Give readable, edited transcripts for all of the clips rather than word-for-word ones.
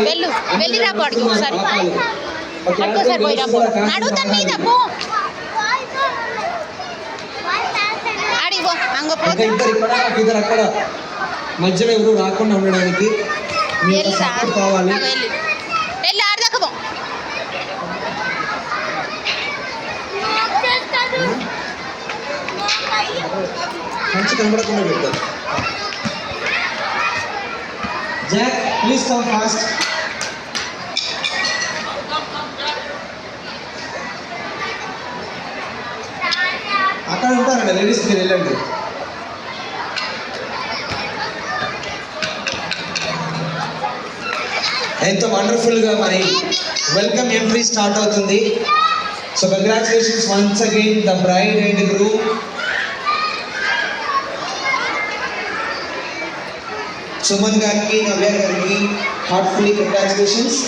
వెళ్ళు వెళ్ళి రాపాడు ఒకసారి ఒక్కసారి పోయి రాపాడు అడుగుతాను మీద పో అడిగో అంగో పోతే ఇద్దరు అక్కడ మధ్యలో ఎవరు రాకుండా ఉండడానికి కావాలి. వెళ్ళి ఆడదాకా పో మంచి కనబడకుండా పెట్టారు. Jack please come fast. అక్కడ ఉంటారండి లేడీస్, మీరు వెళ్ళండి. ఎంతో వండర్ఫుల్గా మరి వెల్కమ్ ఎంట్రీ స్టార్ట్ అవుతుంది. So congratulations once again the bride and groom. Suman గారికి, నవ్య గారికి హార్ట్ఫుల్లీ కంగ్రాచులేషన్స్.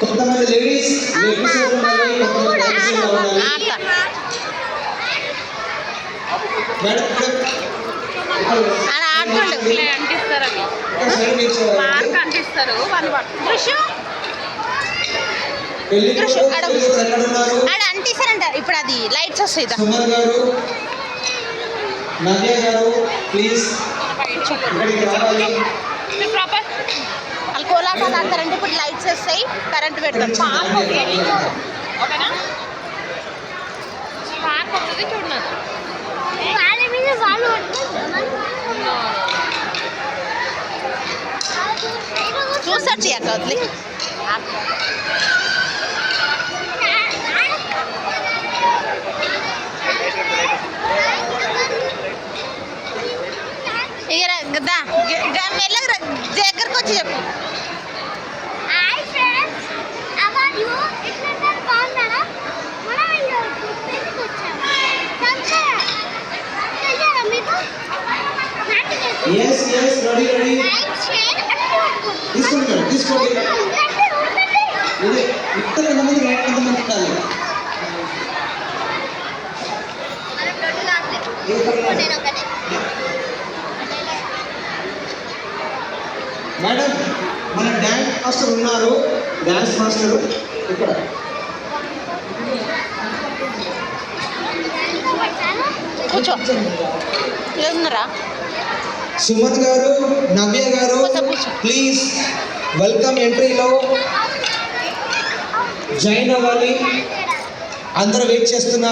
కొంతమంది లేడీస్ ఉండాలి, అంటిస్తారంట. ఇప్పుడు అది లైట్స్ వస్తాయి. సుమన్ గారు, నవ్య గారు ప్లీజ్ ఇక్కడికి రావాలి. వాళ్ళు కోలాటాలు ఆడతారంటే ఇప్పుడు లైట్స్ వస్తాయి, కరెంట్ పెడతారు. చూసొచ్చి అక్క వదిలి మెల్లగా దగ్గరకు వచ్చి చెప్పు. తీసుకోండి. ఎంతమంది ఉండాలి. మేడం మన డ్యాన్స్ మాస్టర్ ఉన్నారు, డ్యాన్స్ మాస్టర్ ఇక్కడ. కూర్చో ఉన్నారా? సుమన్ గారు, నవ్య గారు ప్లీజ్ వెల్కమ్ ఎంట్రీలో జాయిన్ అవ్వాలి. అందరూ వెయిట్ చేస్తున్నారు.